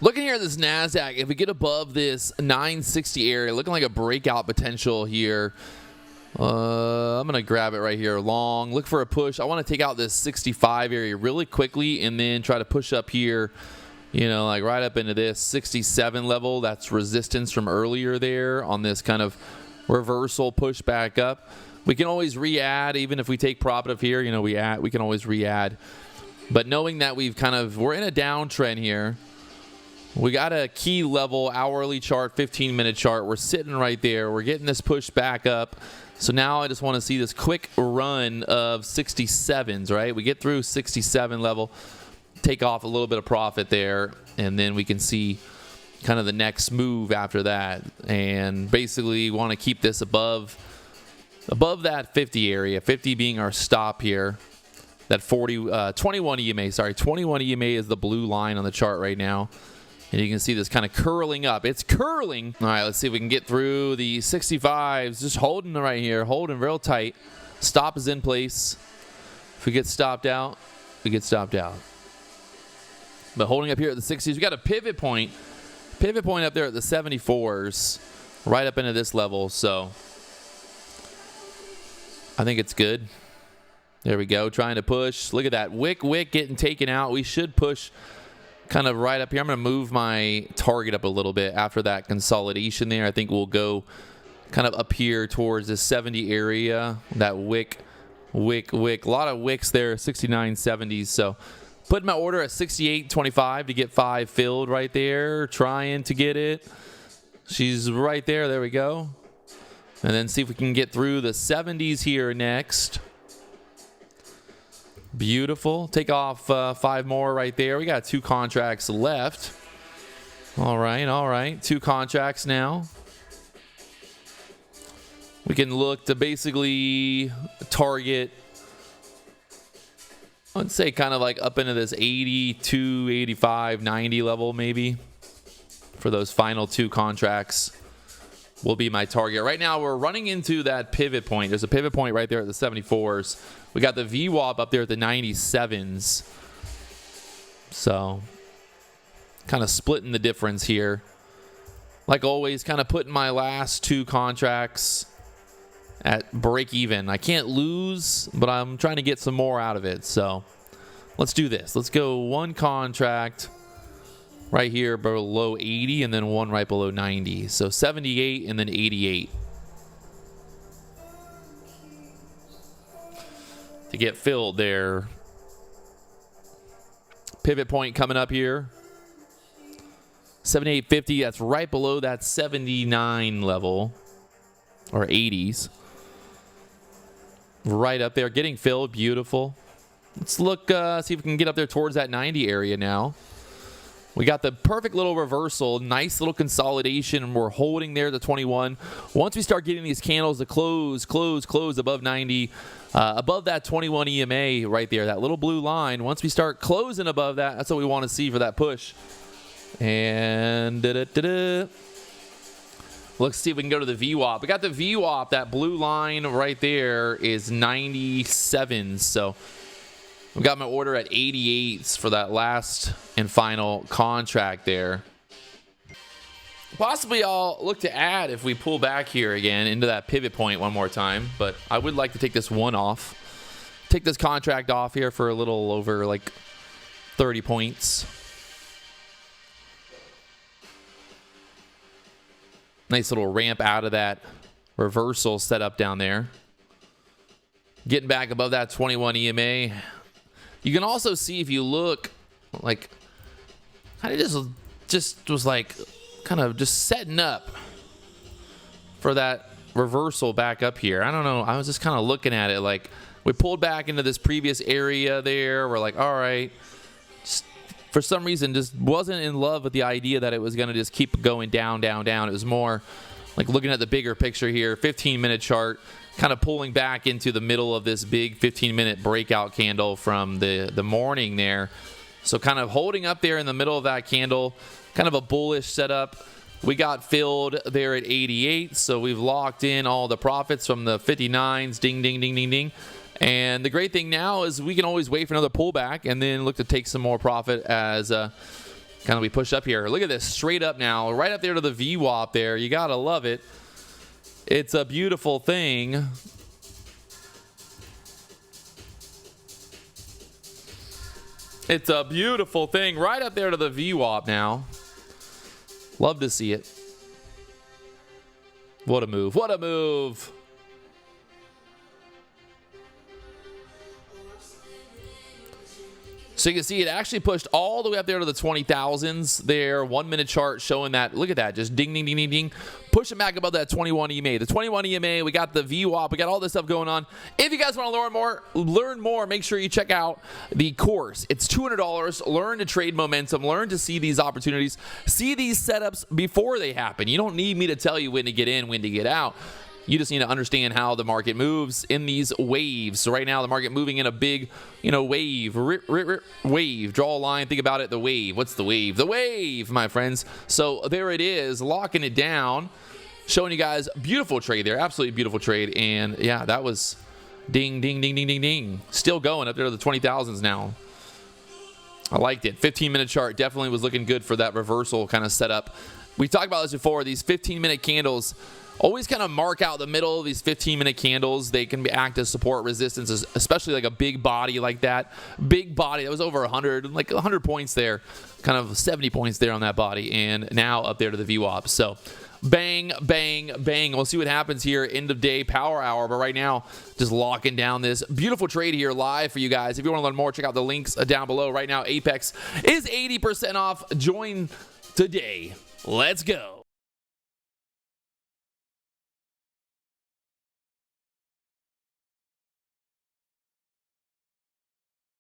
Looking here at this NASDAQ, if we get above this 960 area, looking like a breakout potential here. I'm going to grab it right here long. Look for a push. I want to take out this 65 area really quickly and then try to push up here, like right up into this 67 level. That's resistance from earlier there on this kind of reversal push back up. We can always re-add, even if we take profit of here, we can always re-add. But knowing that we're in a downtrend here, we got a key level hourly chart, 15-minute chart. We're sitting right there. We're getting this push back up. So now I just want to see this quick run of 67s, right? We get through 67 level, take off a little bit of profit there, and then we can see kind of the next move after that. And basically want to keep this above that 50 area, 50 being our stop here. That 21 EMA, 21 EMA is the blue line on the chart right now. And you can see this kind of curling up. It's curling. All right, let's see if we can get through the 65s. Just holding right here, holding real tight. Stop is in place. If we get stopped out, we get stopped out. But holding up here at the 60s, we got a pivot point. Pivot point up there at the 74s, right up into this level. So I think it's good. There we go, trying to push. Look at that wick getting taken out. We should push kind of right up here. I'm going to move my target up a little bit after that consolidation there. I think we'll go kind of up here towards the 70 area. That wick. A lot of wicks there, 69, 70s. So putting my order at 68.25 to get 5 filled right there. Trying to get it. She's right there. There we go. And then see if we can get through the 70s here next. Beautiful. Take off 5 more right there. We got 2 contracts left. All right. 2 contracts now. We can look to basically target, I'd say kind of like up into this 82, 85, 90 level maybe for those final 2 contracts will be my target. Right now we're running into that pivot point. There's a pivot point right there at the 74s. We got the VWAP up there at the 97s. So kind of splitting the difference here. Like always, kind of putting my last 2 contracts at break even. I can't lose, but I'm trying to get some more out of it. So let's do this. Let's go 1 contract right here below 80 and then 1 right below 90. So 78 and then 88. To get filled there. Pivot point coming up here. 78.50, that's right below that 79 level. Or 80s. Right up there, getting filled, beautiful. Let's look, see if we can get up there towards that 90 area now. We got the perfect little reversal, nice little consolidation, and we're holding there the 21. Once we start getting these candles to close above 90, above that 21 EMA right there, that little blue line, once we start closing above that, that's what we want to see for that push. And let's see if we can go to the VWAP. We got the VWAP, that blue line right there is 97. So we got my order at 88s for that last and final contract there. Possibly I'll look to add if we pull back here again into that pivot point one more time. But I would like to take this one off. Take this contract off here for a little over like 30 points. Nice little ramp out of that reversal setup down there. Getting back above that 21 EMA. You can also see if you look, like, I just was like kind of just setting up for that reversal back up here. I don't know. I was just kind of looking at it like we pulled back into this previous area there. We're like, all right. Just, for some reason, just wasn't in love with the idea that it was going to just keep going down, down, down. It was more like looking at the bigger picture here, 15-minute chart. Kind of pulling back into the middle of this big 15-minute breakout candle from the morning there. So kind of holding up there in the middle of that candle, kind of a bullish setup. We got filled there at 88, so we've locked in all the profits from the 59s. Ding, ding, ding, ding, ding. And the great thing now is we can always wait for another pullback and then look to take some more profit as Kind of we push up here. Look at this, straight up now, right up there to the VWAP there. You gotta love it. It's a beautiful thing. It's a beautiful thing right up there to the VWAP now. Love to see it. What a move. What a move. So you can see it actually pushed all the way up there to the 20,000s there. 1 minute chart showing that. Look at that. Just ding, ding, ding, ding, ding. Pushing back above that 21 EMA. The 21 EMA, we got the VWAP. We got all this stuff going on. If you guys want to learn more, make sure you check out the course. It's $200. Learn to trade momentum. Learn to see these opportunities. See these setups before they happen. You don't need me to tell you when to get in, when to get out. You just need to understand how the market moves in these waves. So right now, the market moving in a big, wave. Wave. Draw a line. Think about it. The wave. What's the wave? The wave, my friends. So there it is, locking it down, showing you guys beautiful trade there. Absolutely beautiful trade. And yeah, that was ding, ding, ding, ding, ding, ding. Still going up there to the 20,000s now. I liked it. 15-minute chart definitely was looking good for that reversal kind of setup. We talked about this before. These 15-minute candles always kind of mark out the middle of these 15-minute candles. They can act as support resistance, especially like a big body like that. Big body that was over 100, like 100 points there, kind of 70 points there on that body, and now up there to the VWAP. So bang, bang, bang. We'll see what happens here. End of day power hour. But right now, just locking down this beautiful trade here live for you guys. If you want to learn more, check out the links down below. Right now, Apex is 80% off. Join today. Let's go.